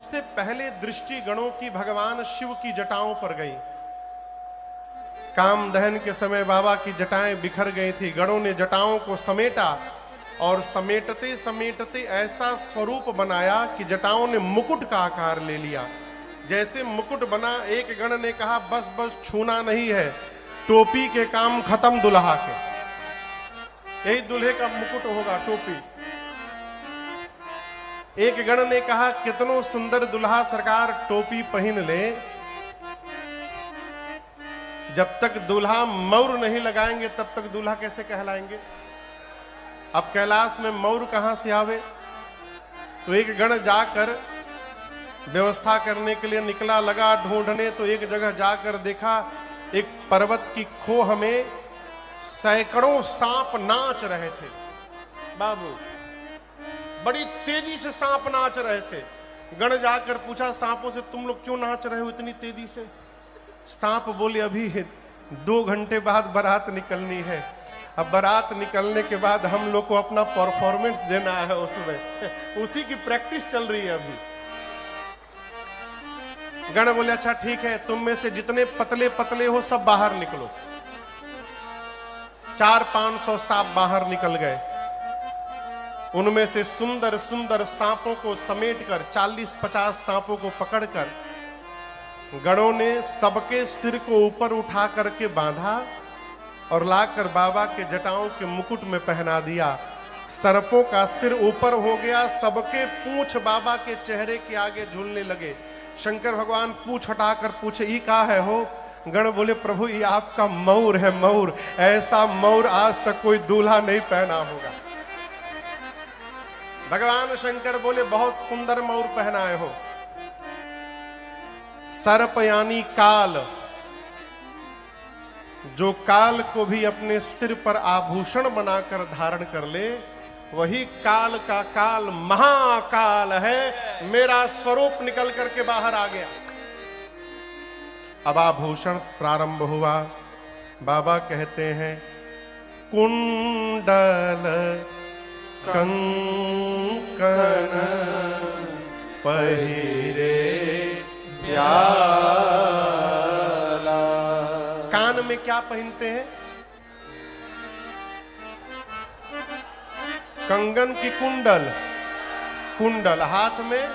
सबसे पहले दृष्टि गणों की भगवान शिव की जटाओं पर गई। काम दहन के समय बाबा की जटाएं बिखर गई थी। गणों ने जटाओं को समेटा और समेटते समेटते ऐसा स्वरूप बनाया कि जटाओं ने मुकुट का आकार ले लिया। जैसे मुकुट बना, एक गण ने कहा बस बस छूना नहीं है, टोपी के काम खत्म दुल्हा के, यही दूल्हे का मुकुट होगा टोपी। एक गण ने कहा कितनो सुंदर दुल्हा सरकार टोपी पहन ले, जब तक दूल्हा मौर नहीं लगाएंगे तब तक दूल्हा कैसे कहलाएंगे। अब कैलाश में मौर कहां से आवे। तो एक गण जाकर व्यवस्था करने के लिए निकला, लगा ढूंढने। तो एक जगह जाकर देखा एक पर्वत की खोह में सैकड़ों सांप नाच रहे थे। बाबू बड़ी तेजी से सांप नाच रहे थे। गण जाकर पूछा सांपों से, तुम लोग क्यों नाच रहे हो इतनी तेजी से। सांप बोले अभी 2 घंटे बाद बारात निकलनी है, अब बारात निकलने के बाद हम लोग को अपना परफॉर्मेंस देना है, उसमें उसी की प्रैक्टिस चल रही है अभी। गण बोले अच्छा ठीक है, तुम में से जितने पतले पतले हो सब बाहर निकलो। 400-500 सांप बाहर निकल गए। उनमें से सुंदर सुंदर सांपों को समेटकर 40-50 सांपों को पकड़कर गणों ने सबके सिर को ऊपर उठा करके बांधा और लाकर बाबा के जटाओं के मुकुट में पहना दिया। सर्पों का सिर ऊपर हो गया, सबके पूंछ बाबा के चेहरे के आगे झूलने लगे। शंकर भगवान पूंछ हटाकर पूछे ये क्या है हो। गण बोले प्रभु ये आपका मौर है, मौर। ऐसा मौर आज तक कोई दूल्हा नहीं पहना होगा। भगवान शंकर बोले बहुत सुंदर मौर पहनाए हो। सर्प यानी काल, जो काल को भी अपने सिर पर आभूषण बनाकर धारण कर ले, वही काल का काल महाकाल है। मेरा स्वरूप निकल करके बाहर आ गया। अब आभूषण प्रारंभ हुआ। बाबा कहते हैं कुंडल कंकण पहिरे ब्याला। कान में क्या पहनते हैं? कंगन की कुंडल, कुंडल हाथ में।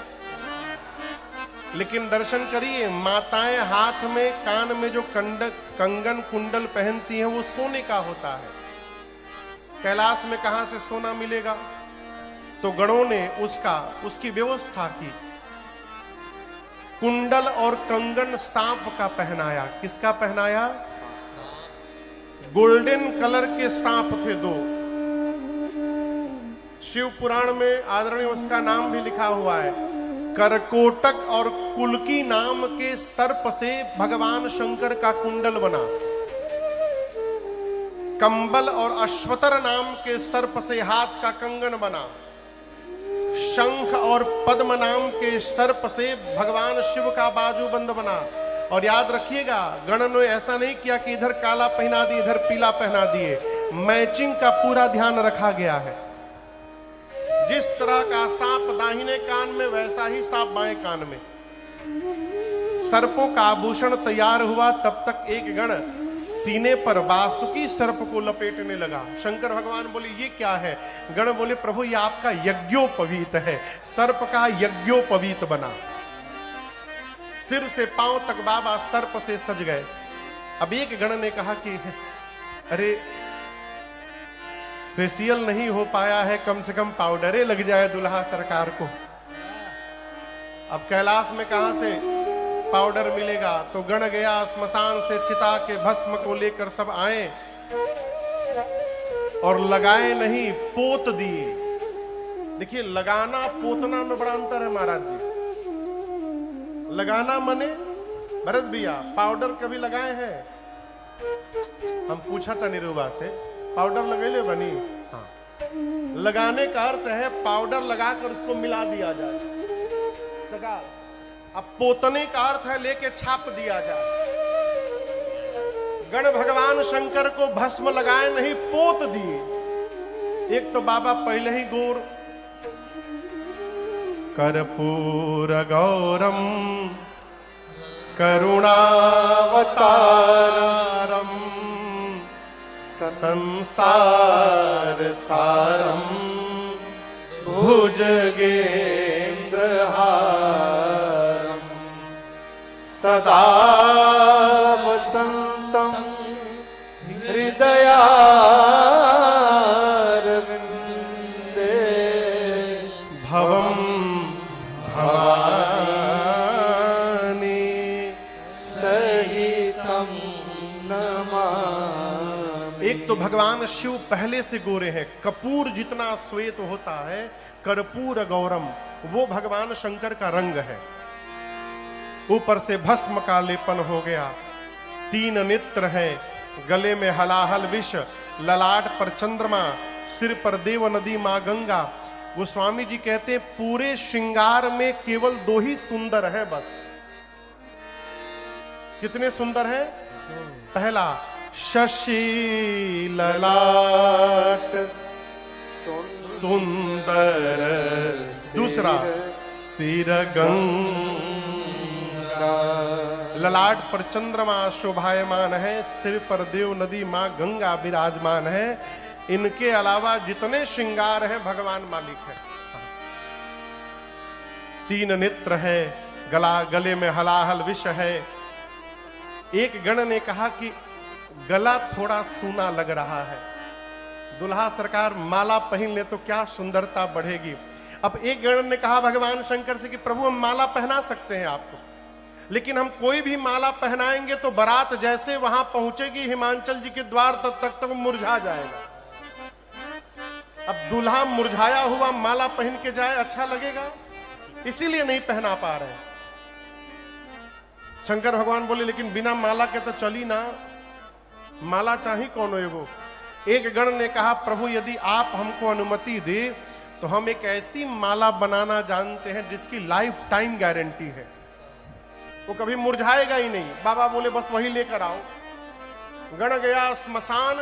लेकिन दर्शन करिए, माताएं हाथ में कान में जो कंगन कुंडल पहनती हैं वो सोने का होता है। कैलाश में कहां से सोना मिलेगा? तो गणों ने उसकी व्यवस्था की। कुंडल और कंगन सांप का पहनाया। किसका पहनाया? गोल्डन कलर के सांप थे 2। शिव पुराण में आदरणीय उसका नाम भी लिखा हुआ है। करकोटक और कुल्की नाम के सर्प से भगवान शंकर का कुंडल बना। कंबल और अश्वतर नाम के सर्प से हाथ का कंगन बना। शंख और पद्म नाम के सर्प से भगवान शिव का बाजूबंद बना। और याद रखिएगा, गण ने ऐसा नहीं किया कि इधर काला पहना दिए इधर पीला पहना दिए। मैचिंग का पूरा ध्यान रखा गया है। जिस तरह का सांप दाहिने कान में, वैसा ही सांप बाएं कान में। सर्पों का आभूषण तैयार हुआ, तब तक एक गण सीने पर वासुकी सर्प को लपेटने लगा। शंकर भगवान बोले ये क्या है? गण बोले प्रभु ये आपका यज्ञोपवीत है। सर्प का यज्ञोपवीत बना। सिर से पांव तक बाबा सर्प से सज गए। अब एक गण ने कहा कि अरे फेशियल नहीं हो पाया है, कम से कम पाउडरे लग जाए दुल्हा सरकार को। अब कैलाश में कहां से पाउडर मिलेगा? तो गण गया स्मशान से चिता के भस्म को लेकर सब आए और लगाए नहीं, पोत दिए। देखिए लगाना पोतना में बड़ा अंतर है महाराज जी। लगाना मने भरत भैया पाउडर कभी लगाए हैं? हम पूछा था निरुबा से, पाउडर लगेले बनी? हाँ। लगाने का अर्थ है पाउडर लगाकर उसको मिला दिया जाए। सगा अब पोतने का अर्थ है लेके छाप दिया जाए। गण भगवान शंकर को भस्म लगाए नहीं, पोत दिए। एक तो बाबा पहले ही गोर, कर्पूरगौरम करुणावतारम संसार सारम भुजगेन्द्रहारम सदा वसंतम हृदयारविंदे भवम भवानी सहितम नमामि। एक तो भगवान शिव पहले से गोरे हैं, कपूर जितना श्वेत होता है, कर्पूर गौरम वो भगवान शंकर का रंग है। ऊपर से भस्म का लेपन हो गया, 3 नेत्र हैं, गले में हलाहल विष, ललाट पर चंद्रमा, सिर पर देव नदी मां गंगा। गोस्वामी जी कहते हैं पूरे श्रृंगार में केवल 2 ही सुंदर हैं बस। कितने सुंदर हैं? पहला शशि ललाट सुंदर, दूसरा सिर गंगा, ललाट पर चंद्रमा शोभायमान है, सिर पर देव नदी मां गंगा विराजमान है। इनके अलावा जितने श्रृंगार हैं भगवान मालिक है। 3 नेत्र है, गले में हलाहल विष है। एक गण ने कहा कि गला थोड़ा सूना लग रहा है, दुल्हा सरकार माला पहन ले तो क्या सुंदरता बढ़ेगी। अब एक गण ने कहा भगवान शंकर से कि प्रभु हम माला पहना सकते हैं आपको, लेकिन हम कोई भी माला पहनाएंगे तो बारात जैसे वहां पहुंचेगी हिमांचल जी के द्वार तक तो मुरझा जाएगा। अब दूल्हा मुरझाया हुआ माला पहन के जाए अच्छा लगेगा, इसीलिए नहीं पहना पा रहे। शंकर भगवान बोले लेकिन बिना माला के तो चली ना, माला चाहिए कौन एगो। एक गण ने कहा प्रभु यदि आप हमको अनुमति दे तो हम एक ऐसी माला बनाना जानते हैं जिसकी लाइफ टाइम गारंटी है, वो कभी मुरझाएगा ही नहीं। बाबा बोले बस वही लेकर आओ। गण गया स्मशान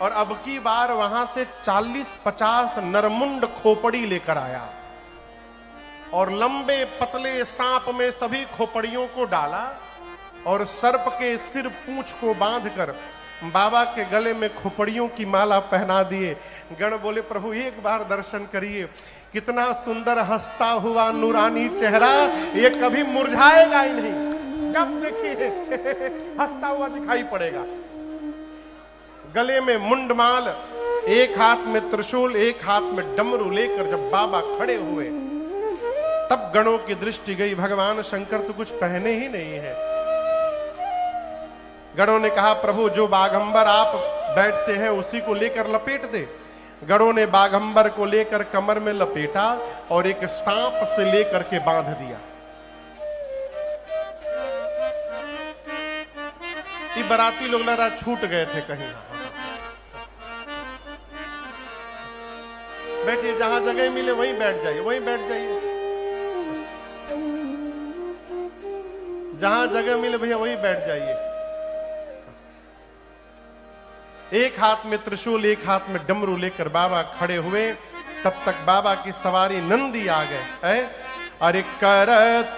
और अब की बार वहां से 40-50 नरमुंड खोपड़ी लेकर आया और लंबे पतले सांप में सभी खोपड़ियों को डाला और सर्प के सिर पूंछ को बांधकर बाबा के गले में खोपड़ियों की माला पहना दिए। गण बोले प्रभु एक बार दर्शन करिए, कितना सुंदर हंसता हुआ नूरानी चेहरा, ये कभी मुरझाएगा ही नहीं। जब देखिए हंसता हुआ दिखाई पड़ेगा। गले में मुंडमाल, एक हाथ में त्रिशूल, एक हाथ में डमरू लेकर जब बाबा खड़े हुए तब गणों की दृष्टि गई भगवान शंकर तो कुछ पहने ही नहीं है। गणों ने कहा प्रभु जो बाघंबर आप बैठते हैं उसी को लेकर लपेट दे। गणों ने बाघंबर को लेकर कमर में लपेटा और एक सांप से लेकर के बांध दिया। ये बराती लोग लगा छूट गए थे कहीं। बैठिए, जहां जगह मिले वहीं बैठ जाइए, वहीं बैठ जाइए, जहां जगह मिले भैया वहीं बैठ जाइए। एक हाथ में त्रिशूल, एक हाथ में डमरू लेकर बाबा खड़े हुए। तब तक बाबा की सवारी नंदी आ गए। अरे कर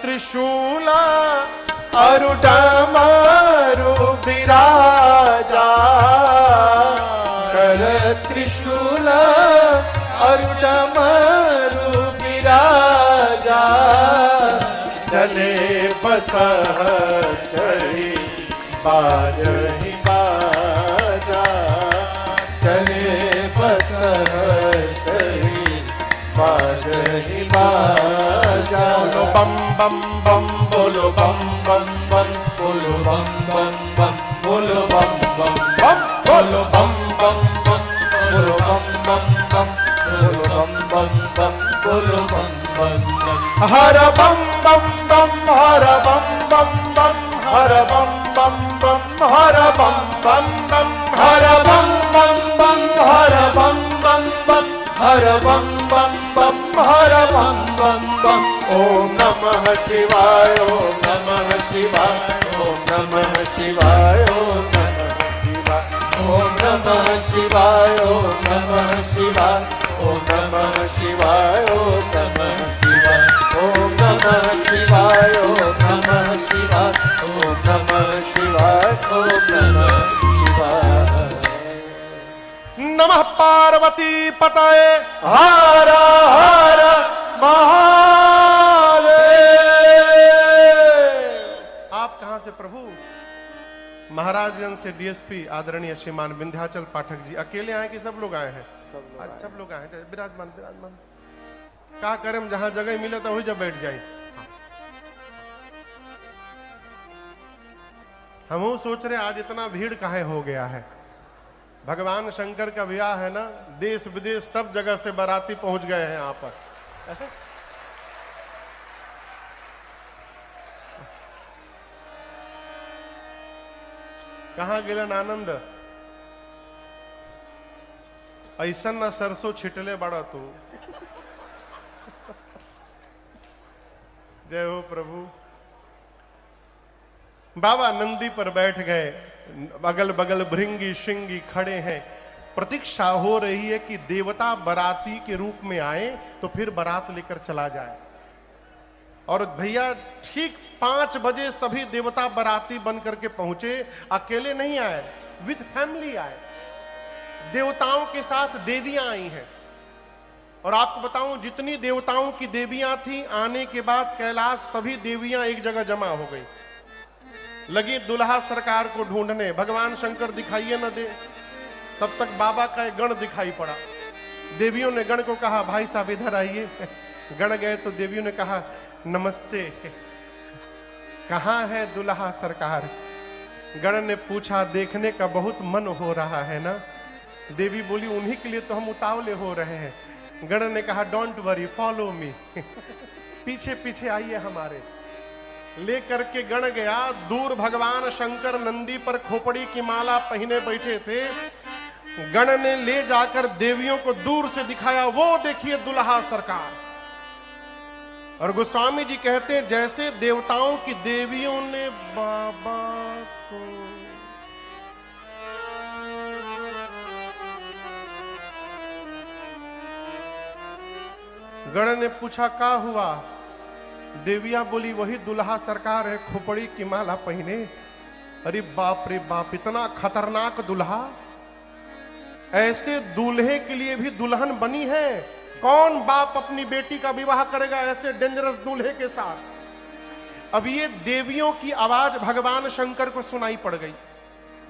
त्रिशूला अरु डमरू बिराजा, कर त्रिशूला अरु डमरू बिराजा, चले बसह चढ़ी बाजही बाजा, चले बसह चढ़ी बाजही बाजा। बोलो बम बम बम, बोलो बम बम बम, बोलो बम बम बम, बोलो बम बम बम, बोलो बम बम बम, बोलो बम बम बम, बोलो बम बम बम, बोलो बम बम बम। हर बम बम बम, हर बम बम बम, हर बम बम बम, हर बम बम बम, हर बम बम बम, हर बम बम बम, हर बम बम बम, हर बम बम बम। ओम नमः शिवाय, ओम नमः शिवाय, ओम नमः शिवाय, ओम नमः शिवाय, ओम नमः शिवाय, ओम नमः शिवाय, ओम नमः शिवाय, ओम नमः शिवाय। नमः शिवाय, ओम नमः शिवाय, ओम नमः शिवाय, ओम नमः शिवाय। नमः पार्वती पतये हर हर महादेव। आप कहां से प्रभु? महाराजगंज से डीएसपी आदरणीय श्रीमान विंध्याचल पाठक जी अकेले आए कि सब लोग आए हैं? सब लोग आए हैं। विराजमान विराजमान। क्या करें, जहां जगह मिले तो वही जब बैठ जाए। हम सोच रहे आज इतना भीड़ काहे हो गया है। भगवान शंकर का विवाह है ना, देश विदेश सब जगह से बाराती पहुंच गए हैं यहाँ पर। ऐसे कहां गिलन आनंद? ऐसा ना सरसों छिटले बड़ा तू। जय हो प्रभु। बाबा नंदी पर बैठ गए, अगल बगल भृंगी श्रृंगी खड़े हैं। प्रतीक्षा हो रही है कि देवता बाराती के रूप में आए तो फिर बारात लेकर चला जाए। और भैया ठीक 5 बजे सभी देवता बाराती बन करके पहुंचे। अकेले नहीं आए, विद फैमिली आए। देवताओं के साथ देवियां आई हैं। और आपको बताऊं, जितनी देवताओं की देवियां थी, आने के बाद कैलाश सभी देवियां एक जगह जमा हो गई। लगी दुल्हा सरकार को ढूंढने। भगवान शंकर दिखाइए न दे। तब तक बाबा का एक गण दिखाई पड़ा। देवियों ने गण को कहा, भाई साहब इधर आइए। गण गए तो देवियों ने कहा, नमस्ते, कहां है दुल्हा सरकार? गण ने पूछा, देखने का बहुत मन हो रहा है ना? देवी बोली, उन्हीं के लिए तो हम उतावले हो रहे हैं। गण ने कहा, डोंट वरी, फॉलो मी। पीछे पीछे आइए हमारे। लेकर के गण गया। दूर भगवान शंकर नंदी पर खोपड़ी की माला पहने बैठे थे। गण ने ले जाकर देवियों को दूर से दिखाया, वो देखिए दुल्हा सरकार। और गोस्वामी जी कहते हैं, जैसे देवताओं की देवियों ने बाबा को गण ने पूछा, क्या हुआ? देविया बोली, वही दुल्हा सरकार है, खोपड़ी की माला पहने। अरे बाप रे बाप, इतना खतरनाक दुल्हा! ऐसे दूल्हे के लिए भी दुल्हन बनी है। कौन बाप अपनी बेटी का विवाह करेगा ऐसे डेंजरस दूल्हे के साथ? अब ये देवियों की आवाज भगवान शंकर को सुनाई पड़ गई।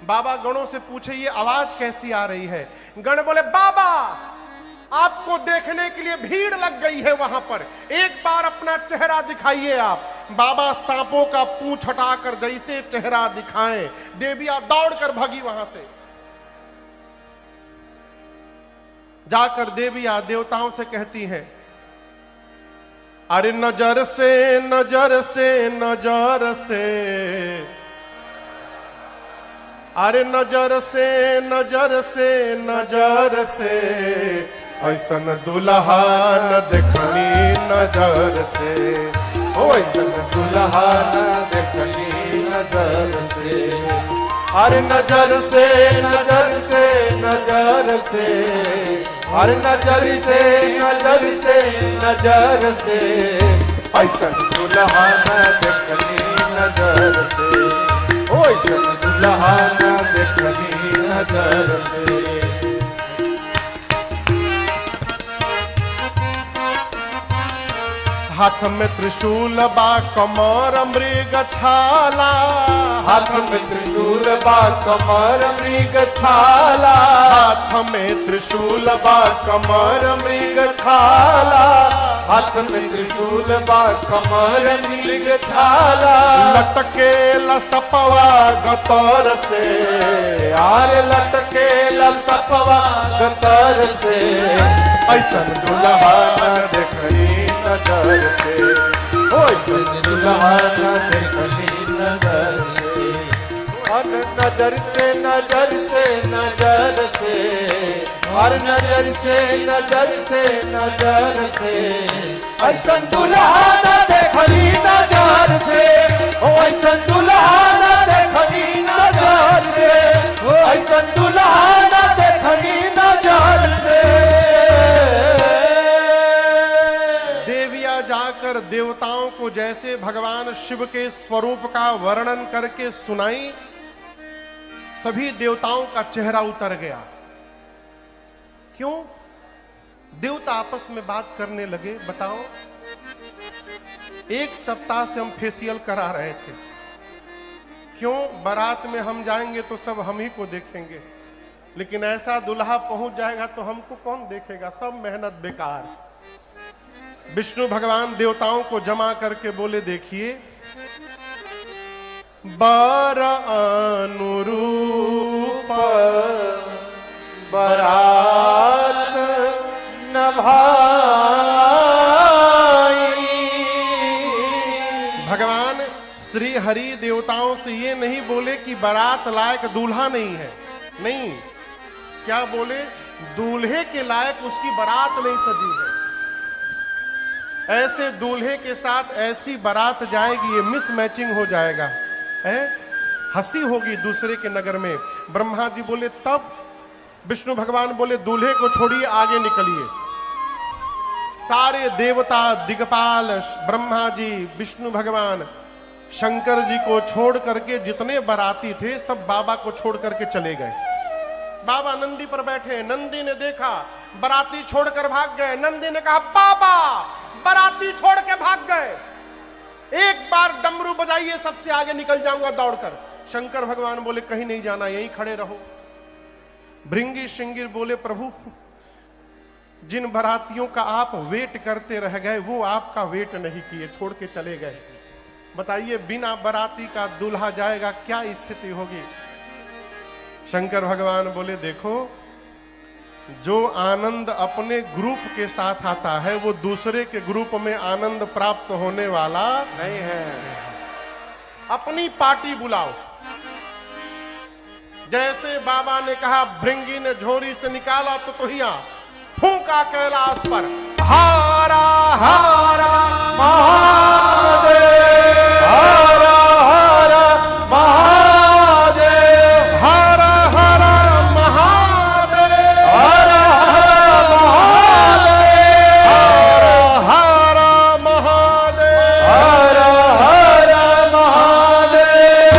बाबा गणों से पूछे, ये आवाज कैसी आ रही है? गण बोले, बाबा आपको देखने के लिए भीड़ लग गई है वहां पर, एक बार अपना चेहरा दिखाइए आप। बाबा सांपों का पूंछ हटाकर जैसे चेहरा दिखाएं, देवियां दौड़कर भागी वहां से। जाकर देवियां देवताओं से कहती हैं, अरे नजर से नजर से नजर से, अरे नजर से नजर से नजर से, ऐसन दुल्हा न देखनी नजर से। ओ ऐसन दुल्हा न देखनी नजर से। अरे नजर से नजर से नजर से, हर नजर से नजर से नजर से, ऐसन दुल्हा न देखनी नजर से। ओ ऐसन दुल्हा न देखनी नजर से। हाथ में त्रिशूल बा कमर मृग छाला, हाथ में त्रिशूल बा कमर मृग छाला, हाथ में त्रिशूल बा कमर मृग छाला, हाथ में त्रिशूल बा कमर मृग छाला, लटके लसपवा गतर से, यार लटके लसपवा गतर से, ऐसन दुल्हा न देखनी नजर से। ओ ऐसन दुल्हा न देखनी नजर से। हर नजर से नजर से नजर से, हर नजर से नजर से नजर से, ऐसन दुल्हा न देखनी नजर से। ओ ऐसन दुल्हा न देखनी नजर से। ओ ऐसन दुल्हा न देखनी नजर से। देविया जाकर देवताओं को भगवान शिव के स्वरूप का वर्णन करके सुनाई, सभी देवताओं का चेहरा उतर गया। क्यों? देवता आपस में बात करने लगे। बताओ, 1 सप्ताह से हम फेशियल करा रहे थे। क्यों? बारात में हम जाएंगे तो सब हम ही को देखेंगे, लेकिन ऐसा दुल्हा पहुंच जाएगा तो हमको कौन देखेगा? सब मेहनत बेकार। विष्णु भगवान देवताओं को जमा करके बोले, देखिए, बर अनुरूप बरात न भाई। भगवान श्री हरि देवताओं से ये नहीं बोले कि बारात लायक दूल्हा नहीं है, नहीं, क्या बोले? दूल्हे के लायक उसकी बारात नहीं सजी है। ऐसे दूल्हे के साथ ऐसी बारात जाएगी, ये मिस मैचिंग हो जाएगा, है? हंसी होगी दूसरे के नगर में। ब्रह्मा जी बोले तब? विष्णु भगवान बोले दूल्हे को छोड़िए, आगे निकलिए। सारे देवता, दिग्पाल, ब्रह्मा जी, विष्णु भगवान, शंकर जी को छोड़ करके जितने बाराती थे सब बाबा को छोड़ करके चले गए। बाबा नंदी पर बैठे, नंदी ने देखा बाराती छोड़कर भाग गए। नंदी ने कहा, बाबा बाराती छोड़ के भाग गए, एक बार डमरू बजाइए, सबसे आगे निकल जाऊंगा दौड़कर। शंकर भगवान बोले कहीं नहीं जाना, यहीं खड़े रहो। भृंगी श्रृंगी बोले, प्रभु जिन बारातियों का आप वेट करते रह गए वो आपका वेट नहीं किए, छोड़ के चले गए। बताइए, बिना बाराती का दूल्हा जाएगा, क्या स्थिति होगी? शंकर भगवान बोले, देखो, जो आनंद अपने ग्रुप के साथ आता है वो दूसरे के ग्रुप में आनंद प्राप्त होने वाला नहीं है। अपनी पार्टी बुलाओ। जैसे बाबा ने कहा, भृंगी ने झोरी से निकाला तो तोहिया फूंका कैलाश पर, हारा हारा महादेव, हारा हारा महादेव, हारा हारा महादेव, हारा हारा महादेव, हारा हारा महादेव, हारा हारा महादेव।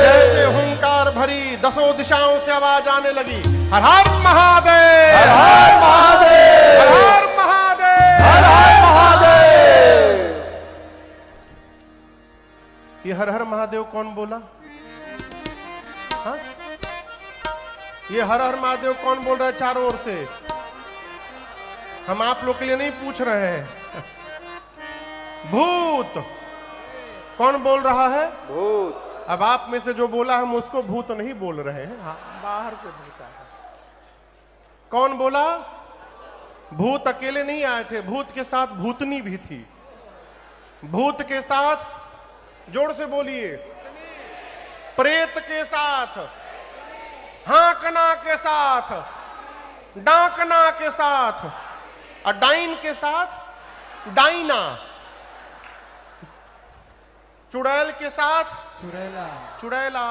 जैसे हुंकार भरी 10 दिशाओं से आवाज आने लगी, हर हर महादेव, हर हर महादेव, हर हर महादेव, हर हर महादेव। ये हर हर महादेव कौन बोला? हाँ? ये हर हर महादेव कौन बोल रहा है चारों ओर से? हम आप लोग के लिए नहीं पूछ रहे हैं। भूत कौन बोल रहा है? भूत। अब आप में से जो बोला हम उसको भूत नहीं बोल रहे हैं, हाँ, बाहर से बोलता है। कौन बोला? भूत अकेले नहीं आए थे, भूत के साथ भूतनी भी थी। भूत के साथ, जोर से बोलिए, प्रेत के साथ, हाकना के साथ, डाकना के साथ, और डाइन के साथ डाइना, चुड़ैल के साथ चुड़ैला, चुड़ैला,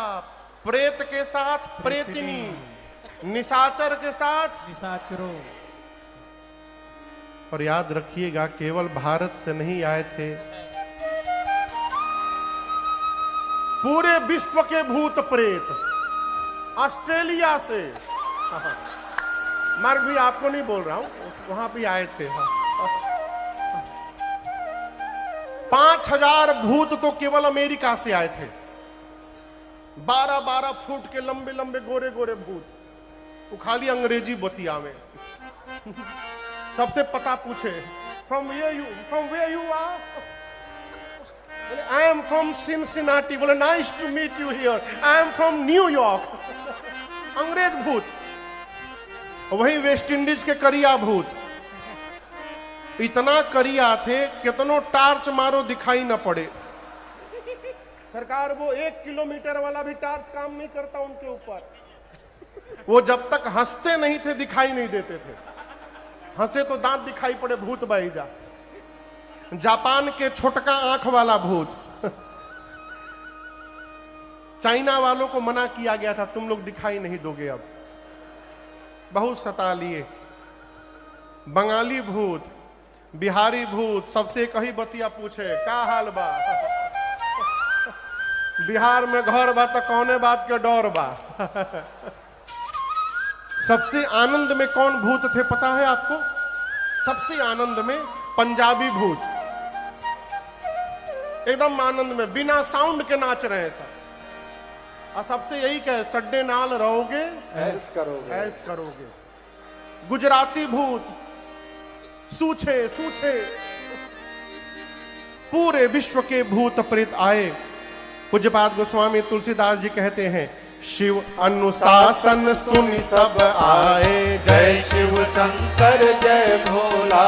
प्रेत के साथ प्रेतिनी, निशाचर के साथ निशाचरों। और याद रखिएगा, केवल भारत से नहीं आए थे, पूरे विश्व के भूत प्रेत, ऑस्ट्रेलिया से, मार्ग भी आपको नहीं बोल रहा हूं, वहां भी आए थे। 5000 भूत तो केवल अमेरिका से आए थे। 12-12 फुट के लंबे लंबे गोरे गोरे भूत, वो खाली अंग्रेजी बतिया में। सबसे पता पूछे, from where you are? I am from Cincinnati. बोले nice to meet you here, I am from New York. अंग्रेज भूत। वही वेस्ट इंडीज के करिया भूत, इतना करिया थे, कितनों टार्च मारो दिखाई न पड़े। सरकार, वो 1 किलोमीटर वाला भी टार्च काम नहीं करता उनके ऊपर। वो जब तक हंसते नहीं थे दिखाई नहीं देते थे, हंसे तो दांत दिखाई पड़े, भूत बाईजा। जापान के छोटका आंख वाला भूत। चाइना वालों को मना किया गया था, तुम लोग दिखाई नहीं दोगे, अब बहुत सता लिए। बंगाली भूत, बिहारी भूत सबसे कही बतिया पूछे का हाल बा। बिहार में घर बा तो कौने बात के डर बा। सबसे आनंद में कौन भूत थे पता है आपको? सबसे आनंद में पंजाबी भूत, एकदम आनंद में बिना साउंड के नाच रहे हैं सब। और सबसे यही कहे सड्डे नाल रहोगे ऐस करोगे। ऐस करोगे। गुजराती भूत सूछे सूछे, पूरे विश्व के भूत प्रेत आए। पूज्यपाद गोस्वामी तुलसीदास जी कहते हैं शिव अनुशासन सुनि सब आए, जय शिव शंकर जय भोला,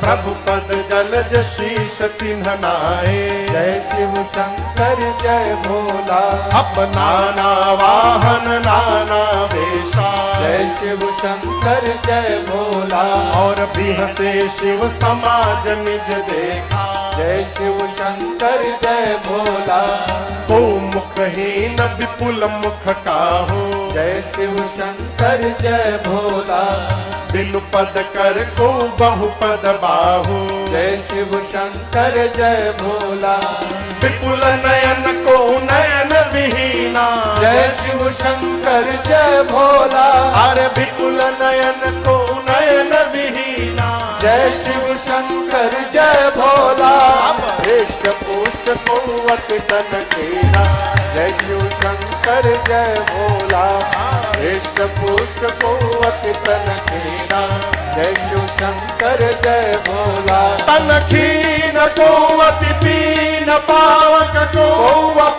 प्रभु पद जलज शीश तिन्ह नाए। जय शिव शंकर जय भोला, अपना नाना वाहन नाना वेशा। जय शिव शंकर जय भोला, और बिहसे शिव समाज निज देखा। जय शिव शंकर जय भोला, को मुखहीन विपुल मुख काहू। जय शिव शंकर जय भोला, बिनु पद कर को बहुपद बाहू। जय शिव शंकर जय भोला, विपुल नयन को नयन विहीना। जय शिव शंकर जय भोला, अरे विपुल नयन को नयन विहीना। जय शिव शंकर जय भोला, वेश पुष्ट कुवत तन केना। जय शिव शंकर जय भोला, वेश पुष्ट कुवत तन केना। जय शिव शंकर जय भोला, तन खीन कुवति पीन पावक को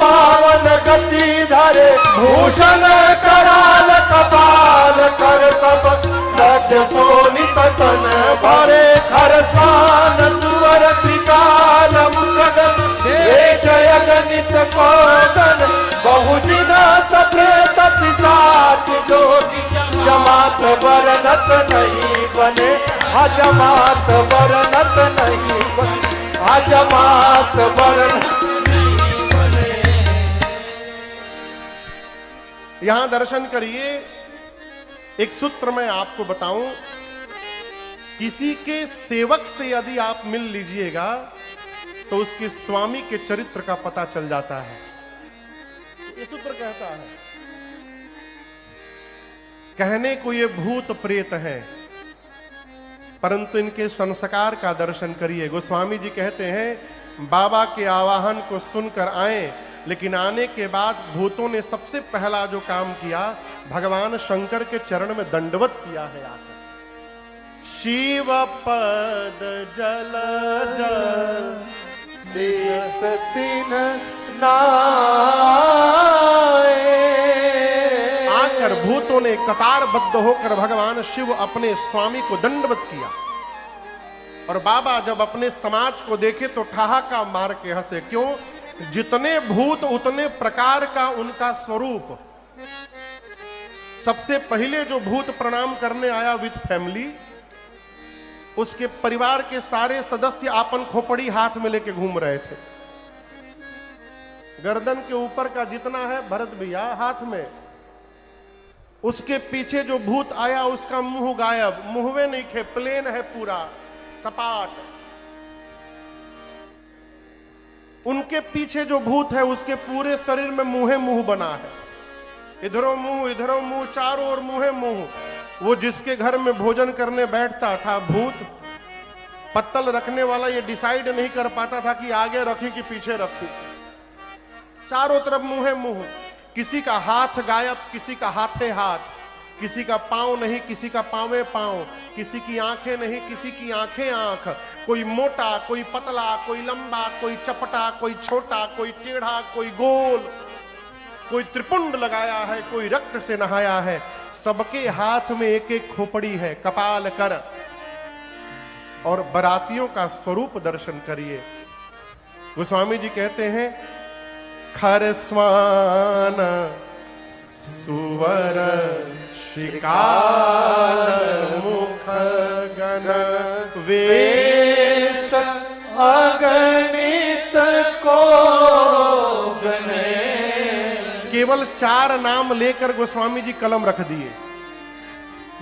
पावन गति धरे। भूषण कराल कपाल कर सब सत्य सोनित तन भरे। खरसान सुवर शिकाल मुखगन, देश अगणित कोगन, बहुजिना सप्रेत पिशाच जोगी। जमात बरनत नहीं बने, अजमात बरनत नहीं बने, अजमात बरनत नहीं बने। यहां दर्शन करिए। एक सूत्र मैं आपको बताऊं, किसी के सेवक से यदि आप मिल लीजिएगा तो उसके स्वामी के चरित्र का पता चल जाता है। ये सूत्र कहता है। कहने को ये भूत प्रेत हैं, परंतु इनके संस्कार का दर्शन करिए। गोस्वामी जी कहते हैं बाबा के आवाहन को सुनकर आए, लेकिन आने के बाद भूतों ने सबसे पहला जो काम किया, भगवान शंकर के चरण में दंडवत किया है आकर। शिव पद जल शीस तिन नाए। आकर भूतों ने कतारबद्ध होकर भगवान शिव अपने स्वामी को दंडवत किया। और बाबा जब अपने समाज को देखे तो ठहाका मार के हंसे। क्यों? जितने भूत उतने प्रकार का उनका स्वरूप। सबसे पहले जो भूत प्रणाम करने आया विथ फैमिली, उसके परिवार के सारे सदस्य आपन खोपड़ी हाथ में लेके घूम रहे थे। गर्दन के ऊपर का जितना है भरत भैया हाथ में। उसके पीछे जो भूत आया उसका मुंह गायब, मुंहवे नहीं खे, प्लेन है पूरा सपाट। उनके पीछे जो भूत है उसके पूरे शरीर में मुंहे मुंह बना है। इधरों मुंह, चारों ओर मुंहे मुंह। वो जिसके घर में भोजन करने बैठता था भूत, पत्तल रखने वाला ये डिसाइड नहीं कर पाता था कि आगे रखी कि पीछे रखी। चारों तरफ मुंहे मुंह। किसी का हाथ गायब, किसी का हाथे हाथ, किसी का पांव नहीं, किसी का पांवे पांव, किसी की आंखें नहीं, किसी की आंखें आंख। कोई मोटा, कोई पतला, कोई लंबा, कोई चपटा, कोई छोटा, कोई टेढ़ा, कोई गोल, कोई त्रिपुंड लगाया है, कोई रक्त से नहाया है। सबके हाथ में एक एक खोपड़ी है, कपाल कर। और बरातियों का स्वरूप दर्शन करिए। गोस्वामी जी कहते हैं खरस्वान सुवर शिकाल मुख गण वेश अगणित को गणे। केवल 4 नाम लेकर गोस्वामी जी कलम रख दिए।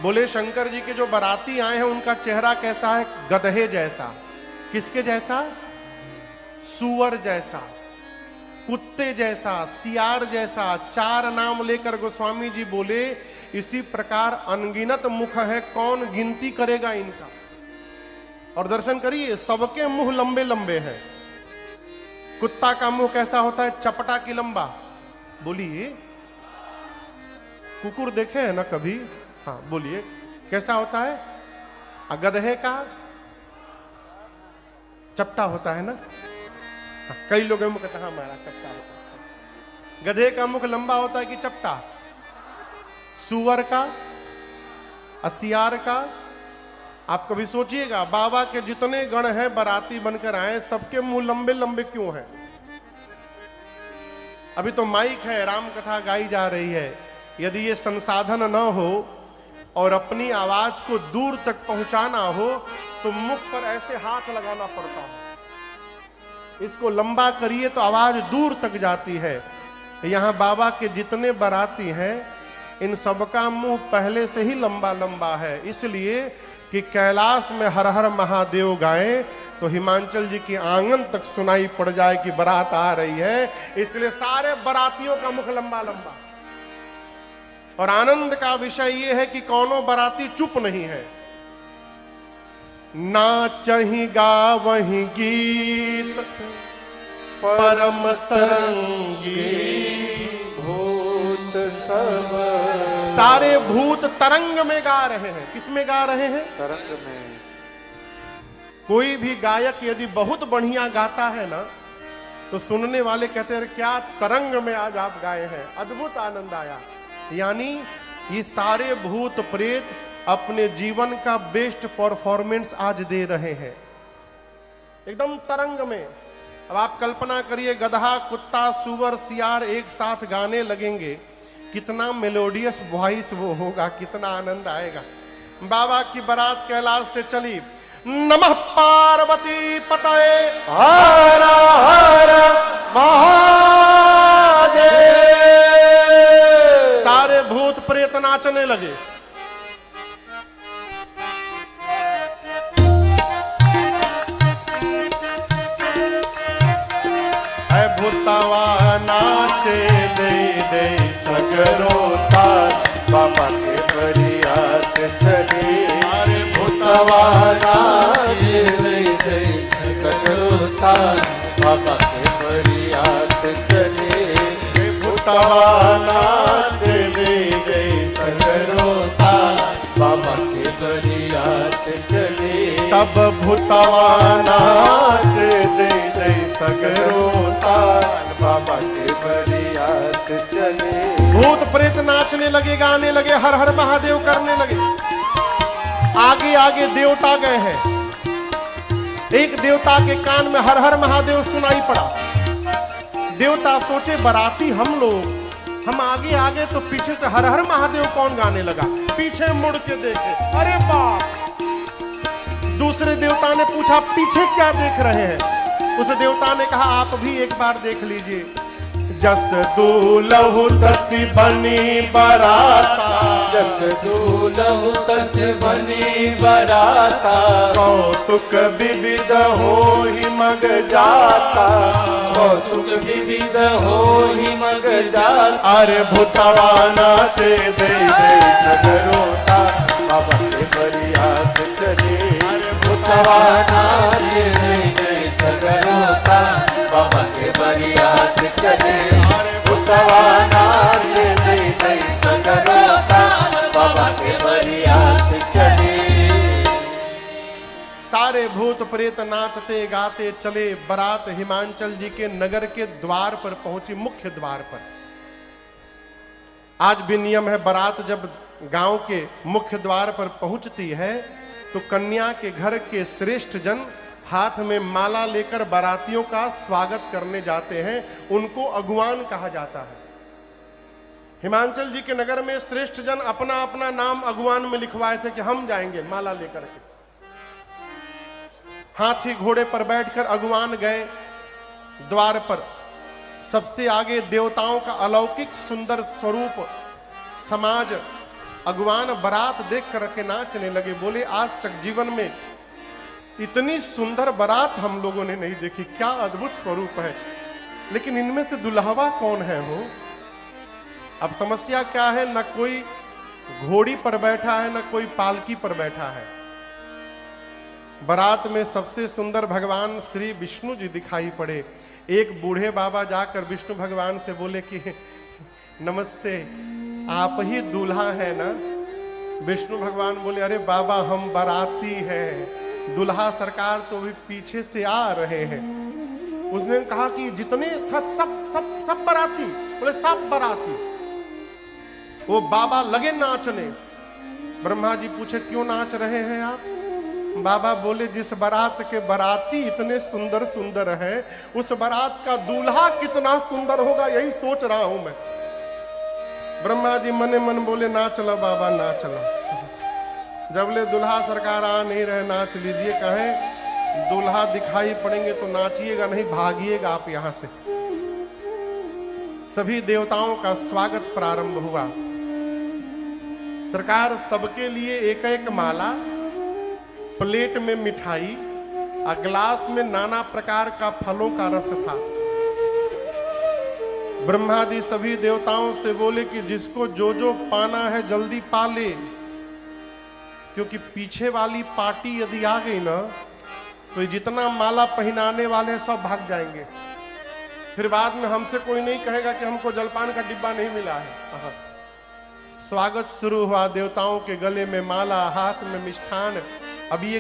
बोले शंकर जी के जो बाराती आए हैं उनका चेहरा कैसा है? गधे जैसा। किसके जैसा? सूअर जैसा, कुत्ते जैसा, सियार जैसा। 4 नाम लेकर गोस्वामी जी बोले इसी प्रकार अनगिनत मुख है, कौन गिनती करेगा इनका। और दर्शन करिए, सबके मुंह लंबे लंबे हैं। कुत्ता का मुंह कैसा होता है? चपटा की लंबा। बोलिए, कुकुर देखे हैं ना कभी? हाँ बोलिए, कैसा होता है? गधे का चपटा होता है ना? हाँ, कई लोग मुख कहते हैं हाँ हमारा चपटा होता है। गधे का मुख लंबा होता है कि चपटा? सूअर का, असियार का। आप कभी सोचिएगा, बाबा के जितने गण हैं बाराती बनकर आए, सबके मुंह लंबे लंबे क्यों हैं? अभी तो माइक है, राम कथा गाई जा रही है। यदि ये संसाधन न हो और अपनी आवाज को दूर तक पहुंचाना हो तो मुख पर ऐसे हाथ लगाना पड़ता है। इसको लंबा करिए तो आवाज दूर तक जाती है। यहां बाबा के जितने बाराती हैं इन सबका मुंह पहले से ही लंबा लंबा है, इसलिए कि कैलाश में हर हर महादेव गाएं तो हिमांचल जी की आंगन तक सुनाई पड़ जाए कि बारात आ रही है। इसलिए सारे बारातियों का मुख लंबा लंबा। और आनंद का विषय यह है कि कौनो बाराती चुप नहीं है। नाचहि गावहि गीत परम तरंगी, भूत सब सारे भूत तरंग में गा रहे हैं। किस में गा रहे हैं? तरंग में। कोई भी गायक यदि बहुत बढ़िया गाता है ना तो सुनने वाले कहते हैं क्या तरंग में आज आप गाए हैं, अद्भुत आनंद आया। यानी ये सारे भूत प्रेत अपने जीवन का बेस्ट परफॉर्मेंस आज दे रहे हैं, एकदम तरंग में। अब आप कल्पना करिए, गधा, कुत्ता, सुअर, सियार एक साथ गाने लगेंगे, कितना मेलोडियस वॉइस वो होगा, कितना आनंद आएगा। बाबा की बारात कैलाश से चली। नमः पार्वती पतये हर हर महादेव। सारे भूत प्रेत नाचने लगे। है भूतवा नाचे दे दे सगरो तार, बाबा के बरियात चले। अरे भूतवा नाचे दे दे सगरो तार, बाबा के बरियात चले। भूतवा नाच दे दे सगरो तार, बाबा के बरियात चले। सब भूतवा नाच दे दे सगरो तार, बाबा के बरियात चले। भूत प्रेत नाचने लगे, गाने लगे, हर हर महादेव करने लगे। आगे आगे देवता गए हैं। एक देवता के कान में हर हर महादेव सुनाई पड़ा। देवता सोचे बाराती हम लोग, हम आगे आगे तो पीछे से हर हर महादेव कौन गाने लगा। पीछे मुड़ के देखे, अरे बाप। दूसरे देवता ने पूछा पीछे क्या देख रहे हैं? उस देवता ने कहा आप भी एक बार देख लीजिए। जस दूलहु तसी बनी बराता, जस दूलहु तस बनी बराता। कौतुक विविध हो ही मग जाता, कौतुक विविध हो ही मग जाता। अरे भूतवा नाचे दे दे सगरो तार, बाबा के बरियात चले। भूतवा नाचे दे दे सगरो तार, बाबा के बरियात चले। भूतवा नाचे दे दे सगरो तार, बाबा के बरियात चले। सारे भूत प्रेत नाचते गाते चले। बारात हिमांचल जी के नगर के द्वार पर पहुंची, मुख्य द्वार पर। आज भी नियम है, बारात जब गांव के मुख्य द्वार पर पहुंचती है तो कन्या के घर के श्रेष्ठ जन हाथ में माला लेकर बारातियों का स्वागत करने जाते हैं। उनको अगुवान कहा जाता है। हिमांचल जी के नगर में श्रेष्ठ जन अपना अपना नाम अगुवान में लिखवाए थे कि हम जाएंगे माला लेकर के। हाथी घोड़े पर बैठकर अगुवान गए द्वार पर। सबसे आगे देवताओं का अलौकिक सुंदर स्वरूप समाज अगवान बारात देख कर के नाचने लगे, बोले आज तक जीवन में इतनी सुंदर बारात हम लोगों ने नहीं देखी, क्या अद्भुत स्वरूप है। लेकिन इनमें से दुल्हवा कौन है हो? अब समस्या क्या है, न कोई घोड़ी पर बैठा है, न कोई पालकी पर बैठा है। बारात में सबसे सुंदर भगवान श्री विष्णु जी दिखाई पड़े। एक बूढ़े बाबा जाकर विष्णु भगवान से बोले कि नमस्ते, आप ही दूल्हा है ना? विष्णु भगवान बोले, अरे बाबा हम बाराती हैं, दूल्हा सरकार तो भी पीछे से आ रहे हैं। उसने कहा कि जितने सब सब सब सब बाराती, बोले सब बाराती। वो बाबा लगे नाचने। ब्रह्मा जी पूछे क्यों नाच रहे हैं आप? बाबा बोले जिस बारात के बाराती इतने सुंदर सुंदर है, उस बारात का दूल्हा कितना सुंदर होगा यही सोच रहा हूं मैं। ब्रह्मा जी मने मन बोले ना चलो बाबा ना चलो, जबले दूल्हा सरकार आ नहीं रहे नाच लीजिए। कहें दूल्हा दिखाई पड़ेंगे तो नाचिएगा नहीं, भागिएगा आप यहां से। सभी देवताओं का स्वागत प्रारंभ हुआ। सरकार सबके लिए एक एक माला, प्लेट में मिठाई और ग्लास में नाना प्रकार का फलों का रस था। ब्रह्मा जी सभी देवताओं से बोले कि जिसको जो जो पाना है जल्दी पा ले, क्योंकि पीछे वाली पार्टी यदि आ गई ना तो जितना माला पहनाने वाले सब भाग जाएंगे। फिर बाद में हमसे कोई नहीं कहेगा कि हमको जलपान का डिब्बा नहीं मिला है। स्वागत शुरू हुआ, देवताओं के गले में माला, हाथ में मिष्ठान। अभी ये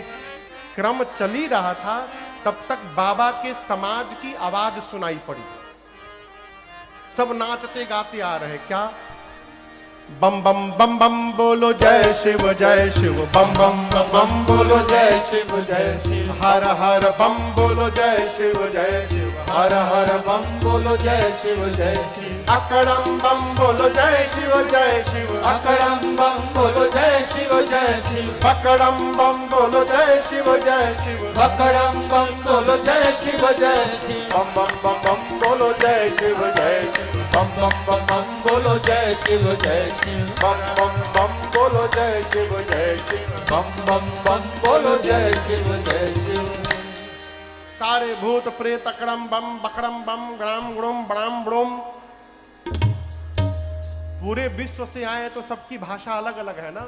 क्रम चल ही रहा था, तब तक बाबा के समाज की आवाज सुनाई पड़ी। सब नाचते गाते आ रहे। क्या? बम बम बम बम बोलो जय शिव बम बम बम बम बोलो जय शिव हर हर बम बोलो जय शिव हर हर बम बोलो जय शिव अकड़म बम बोलो जय शिव अकड़म बम बोलो जय शिव पकड़म बम बोलो जय शिव अकड़म बम बोलो जय शिव बम बम बम बम बोलो जय शिव बम बम बम बम बोलो जय शिव बम बम बम बोलो जय शिव बम बम बम बोलो जय शिव सारे भूत प्रेत अकड़म बम बकड़म बम ग्राम गुड़म बड़ाम बुड़म पूरे विश्व से आए तो सबकी भाषा अलग अलग है ना।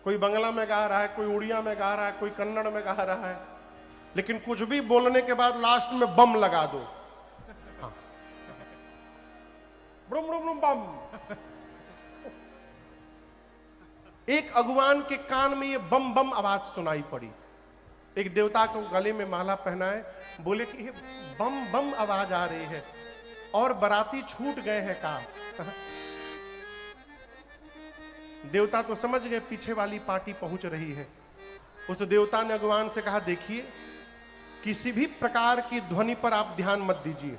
कोई बंगला में गा रहा है, कोई उड़िया में गा रहा है, कोई कन्नड़ में गा रहा है, लेकिन कुछ भी बोलने के बाद लास्ट में बम लगा दो। हाँ। ब्रुम ब्रुम ब्रुम बम। एक अगुवान के कान में ये बम बम आवाज सुनाई पड़ी। एक देवता को गले में माला पहनाए, बोले कि ये बम बम आवाज आ रही है और बाराती छूट गए हैं का? देवता तो समझ गए पीछे वाली पार्टी पहुंच रही है। उस देवता ने अगुवान से कहा देखिए, किसी भी प्रकार की ध्वनि पर आप ध्यान मत दीजिए,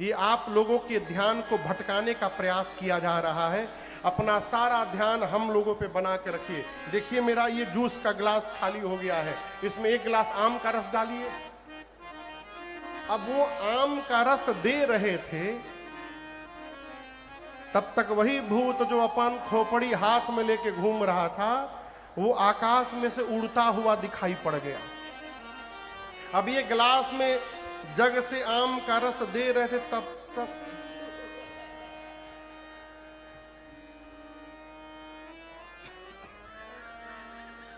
ये आप लोगों के ध्यान को भटकाने का प्रयास किया जा रहा है। अपना सारा ध्यान हम लोगों पे बना के रखिए। देखिए मेरा ये जूस का गिलास खाली हो गया है, इसमें एक गिलास आम का रस डालिए। अब वो आम का रस दे रहे थे, तब तक वही भूत जो अपन खोपड़ी हाथ में लेके घूम रहा था, वो आकाश में से उड़ता हुआ दिखाई पड़ गया। अब ये गिलास में जग से आम का रस दे रहे थे, तब तक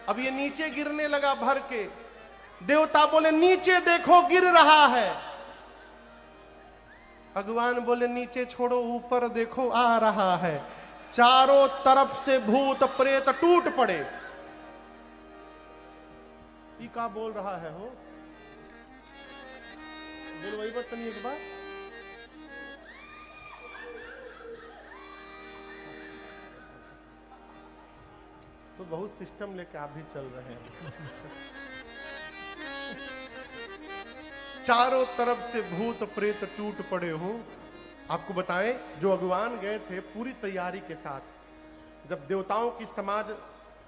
अब ये नीचे गिरने लगा भर के। देवता बोले नीचे देखो गिर रहा है। भगवान बोले नीचे छोड़ो ऊपर देखो आ रहा है। चारों तरफ से भूत प्रेत टूट पड़े। ये क्या बोल रहा है हो? बोल वही बात नहीं एक बार। तो बहुत सिस्टम लेके आप भी चल रहे हैं। चारों तरफ से भूत प्रेत टूट पड़े हो। आपको बताएं, जो अगुवान गए थे पूरी तैयारी के साथ, जब देवताओं की समाज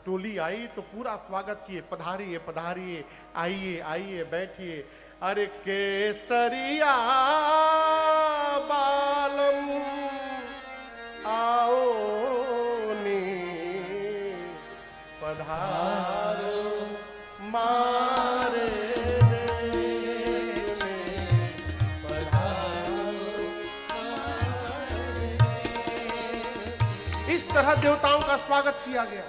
टोली आई तो पूरा स्वागत किए, पधारिए पधारिए, आइए आइए बैठिए। अरे केसरिया बालम आओ इस तरह देवताओं का स्वागत किया गया।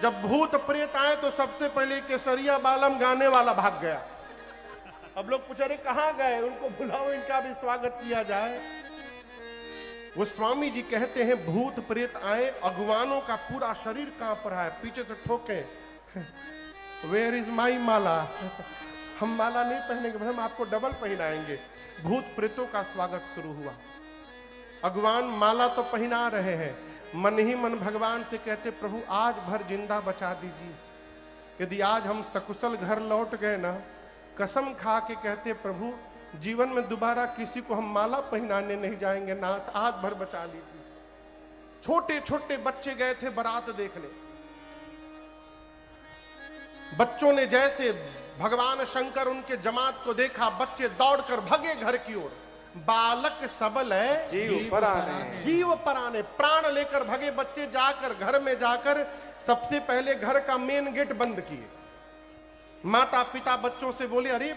जब भूत प्रेत आए तो सबसे पहले केसरिया बालम गाने वाला भाग गया। अब लोग पूछ रहे कहां गए, उनको बुलाओ, इनका भी स्वागत किया जाए। वो स्वामी जी कहते हैं भूत प्रेत आए, अगुवानों का पूरा शरीर कांप रहा है, पीछे से ठोके, वेयर इज माई माला, हम माला नहीं पहनेंगे, हम आपको डबल पहनाएंगे। भूत प्रेतों का स्वागत शुरू हुआ। अगुवान माला तो पहना रहे हैं, मन ही मन भगवान से कहते प्रभु आज भर जिंदा बचा दीजिए। यदि आज हम सकुशल घर लौट गए ना, कसम खा के कहते प्रभु जीवन में दोबारा किसी को हम माला पहनाने नहीं जाएंगे, नाथ आज भर बचा लीजिए। छोटे छोटे बच्चे गए थे बारात देखने। बच्चों ने जैसे भगवान शंकर उनके जमात को देखा, बच्चे दौड़कर भगे घर की ओर। बालक सबल है जीव पराने, जीव पराने, प्राण लेकर भगे बच्चे। जाकर घर में जाकर सबसे पहले घर का मेन गेट बंद किए। माता पिता बच्चों से बोले अरे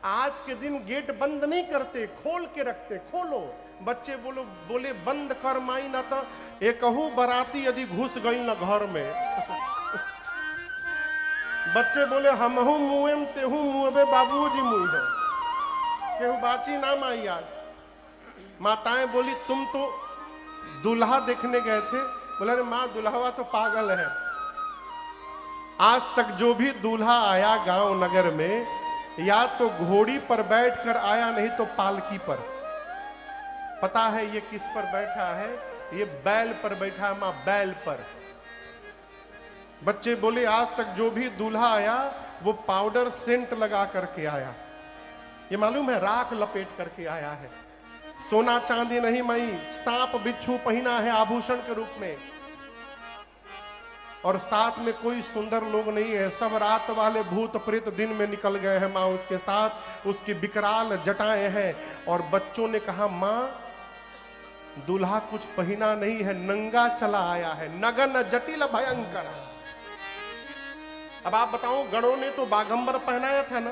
आज के दिन गेट बंद नहीं करते, खोल के रखते, खोलो। बच्चे बोले बंद कर माई, ना तो एकहू बराती यदि घुस गई ना घर में। बच्चे बोले हमहू मुएम तेहू मुएबे, बाबूजी मुई है, केहू बाची ना माई। आज माताएं बोली तुम तो दूल्हा देखने गए थे। बोले अरे माँ दूल्हा तो पागल है। आज तक जो भी दूल्हा आया गांव नगर में, या तो घोड़ी पर बैठकर आया, नहीं तो पालकी पर। पता है ये किस पर बैठा है? ये बैल पर बैठा है मां, बैल पर। बच्चे बोले आज तक जो भी दूल्हा आया वो पाउडर सेंट लगा करके आया। ये मालूम है राख लपेट करके आया है। सोना चांदी नहीं माई, सांप बिच्छू पहना है आभूषण के रूप में। और साथ में कोई सुंदर लोग नहीं है, सब रात वाले भूत प्रेत दिन में निकल गए हैं माँ उसके साथ। उसकी विकराल जटाएं हैं। और बच्चों ने कहा माँ दूल्हा कुछ पहना नहीं है, नंगा चला आया है, नगन जटिल भयंकर। अब आप बताओ गणों ने तो बागंबर पहनाया था ना,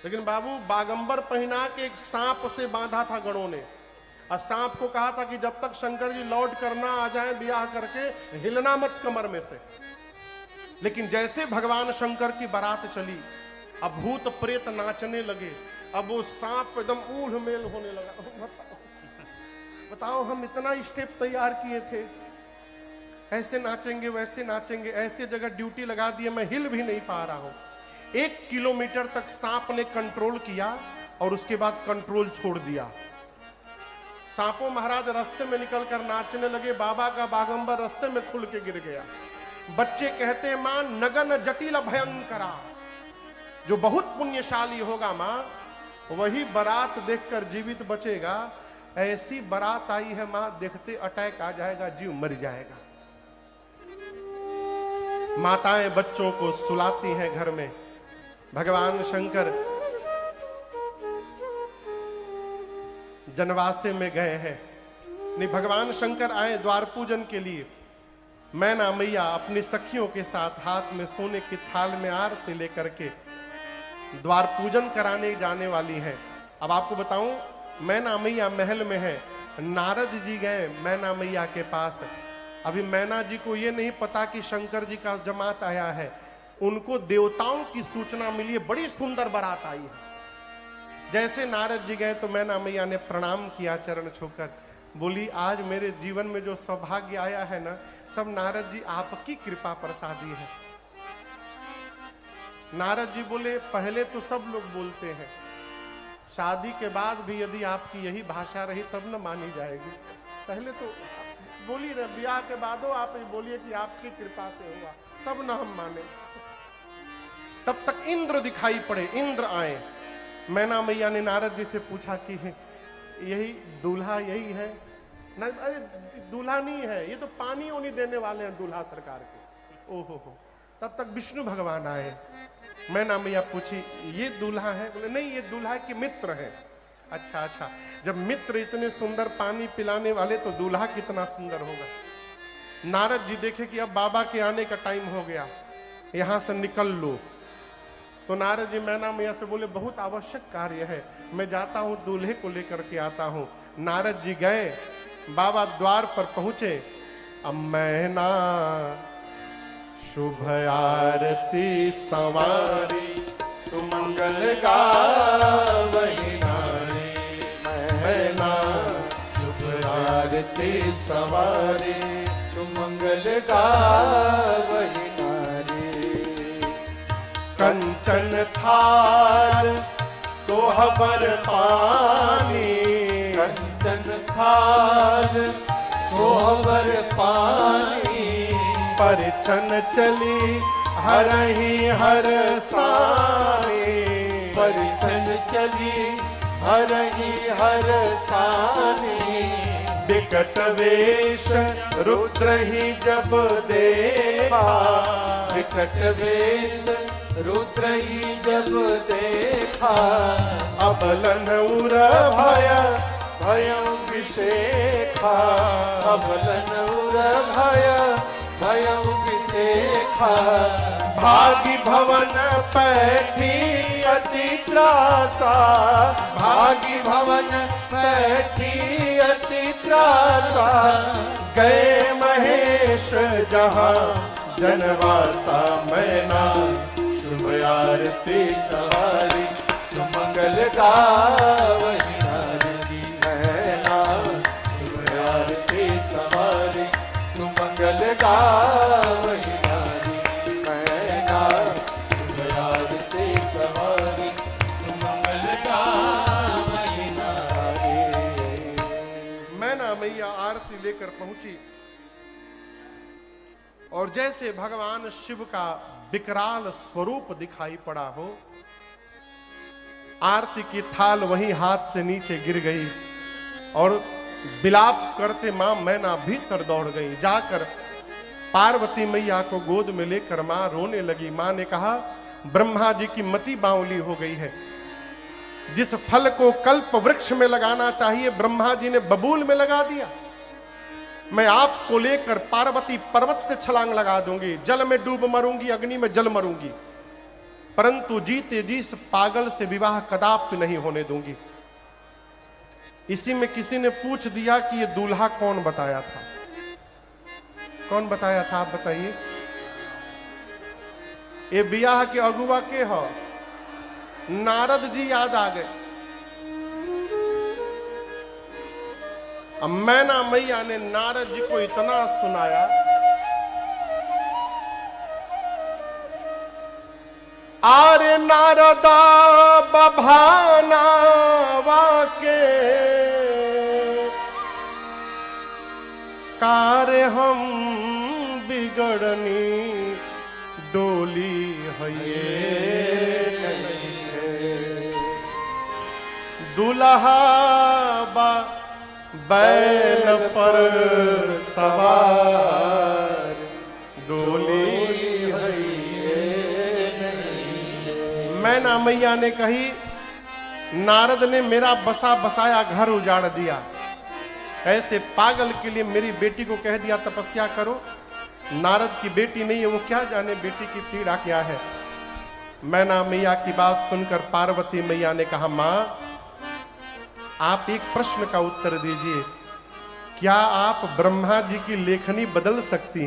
लेकिन बाबू बागंबर पहना के एक सांप से बांधा था गणों ने। और सांप को कहा था कि जब तक शंकर जी लौट करना आ जाए ब्याह करके, हिलना मत कमर में से। लेकिन जैसे भगवान शंकर की बारात चली, अब भूत प्रेत नाचने लगे। अब वो सांप एकदम ऊढ़ मेल होने लगा। बताओ हम इतना स्टेप तैयार किए थे, ऐसे नाचेंगे वैसे नाचेंगे, ऐसे जगह ड्यूटी लगा दिए, मैं हिल भी नहीं पा रहा हूं। 1 किलोमीटर तक सांप ने कंट्रोल किया और उसके बाद कंट्रोल छोड़ दिया। सांपों महाराज रास्ते में निकलकर नाचने लगे। बाबा का बागंबर रास्ते में खुल के गिर गया। बच्चे कहते हैं मां नगन जटिल भयंकरा, जो बहुत पुण्यशाली होगा मां वही बारात देखकर जीवित बचेगा। ऐसी बारात आई है मां, देखते अटैक आ जाएगा, जीव मर जाएगा। माताएं बच्चों को सुलाती हैं घर में। भगवान शंकर जनवासे में गए हैं। नहीं, भगवान शंकर आए द्वार पूजन के लिए। मैना मैया अपनी सखियों के साथ हाथ में सोने की थाल में आरती लेकर के द्वार पूजन कराने जाने वाली है। अब आपको बताऊं, मैना मैया महल में है। नारद जी गए मैना मैया के पास। अभी मैना जी को ये नहीं पता कि शंकर जी का जमात आया है। उनको देवताओं की सूचना मिली है, बड़ी सुंदर बारात आई है। जैसे नारद जी गए तो मैना मैया ने प्रणाम किया चरण छूकर। बोली आज मेरे जीवन में जो सौभाग्य आया है ना, सब नारद जी आपकी कृपा प्रसादी है। नारद जी बोले पहले तो सब लोग बोलते हैं, शादी के बाद भी यदि आपकी यही भाषा रही तब न मानी जाएगी। पहले तो बोली रहे, ब्याह के बाद आप बोलिए कि आपकी कृपा से हुआ, तब न हम माने। तब तक इंद्र दिखाई पड़े, इंद्र आए। मैना मैया ने नारद जी से पूछा कि यही दूल्हा यही है? अरे दूल्हा नहीं है, ये तो पानी ओनी देने वाले हैं दूल्हा सरकार के। ओहो हो। तब तक विष्णु भगवान आए। मैना मैया पूछी ये दूल्हा है? बोले नहीं, ये दूल्हा के मित्र है। अच्छा अच्छा, जब मित्र इतने सुंदर पानी पिलाने वाले तो दूल्हा कितना सुंदर होगा। नारद जी देखे कि अब बाबा के आने का टाइम हो गया, यहां से निकल लो। तो नारद जी मैना मैया से बोले बहुत आवश्यक कार्य है, मैं जाता हूं दूल्हे को लेकर के आता हूं। नारद जी गए बाबा द्वार पर पहुंचे। अब मैना शुभ आरती संवारी सुमंगल गावही नारी। मैना शुभ आरती संवारी सुमंगल गावही नारी। कंचन थाल सोहबर पानी। कंचन थाल सोहबर पानी। परिछन चली हरहि हर सानी। परिछन चली हरहि हर सानी। विकट वेश रुद्र ही जब देखा। विकट वेश रुद्र ही जब देखा। अबलन उर भय भयं विषेखा। अबलन उर भय भयं विषेखा। भागी भवन पैठी अति त्रासा। भागी भवन बैठी अति त्रासा। गए महेश जहाँ जनवासा। मैना शुभ आरती सवारी सुमंगल गावही नारी। मैना शुभ आरती सवारी सुमंगल गावही नारी। मैना शुभ आरती सवारी सुमंगल गावही नारी। मैना मैया आरती लेकर पहुंची और जैसे भगवान शिव का विकराल स्वरूप दिखाई पड़ा हो, आरती की थाल वहीं हाथ से नीचे गिर गई और विलाप करते मां मैना भीतर दौड़ गई। जाकर पार्वती मैया को गोद में लेकर मां रोने लगी। मां ने कहा, ब्रह्मा जी की मति बावली हो गई है। जिस फल को कल्प वृक्ष में लगाना चाहिए ब्रह्मा जी ने बबूल में लगा दिया। मैं आपको लेकर पार्वती पर्वत से छलांग लगा दूंगी, जल में डूब मरूंगी, अग्नि में जल मरूंगी, परंतु जीते जी इस पागल से विवाह कदापि नहीं होने दूंगी। इसी में किसी ने पूछ दिया कि ये दूल्हा कौन बताया था? कौन बताया था आप बताइए? ये बियाह के अगुआ के हो? नारद जी याद आ गए। अब मैना मैया ने नारद जी को इतना सुनाया, आरे नारदा बभाना वाके कार्य हम बिगड़नी डोली है दुल्हा बा बैल पर सवार डोली है। मैना मैया ने कही, नारद ने मेरा बसा बसाया घर उजाड़ दिया, ऐसे पागल के लिए मेरी बेटी को कह दिया तपस्या करो। नारद की बेटी नहीं है, वो क्या जाने बेटी की पीड़ा क्या है। मैना मैया की बात सुनकर पार्वती मैया ने कहा, मां आप एक प्रश्न का उत्तर दीजिए, क्या आप ब्रह्मा जी की लेखनी बदल सकती हैं?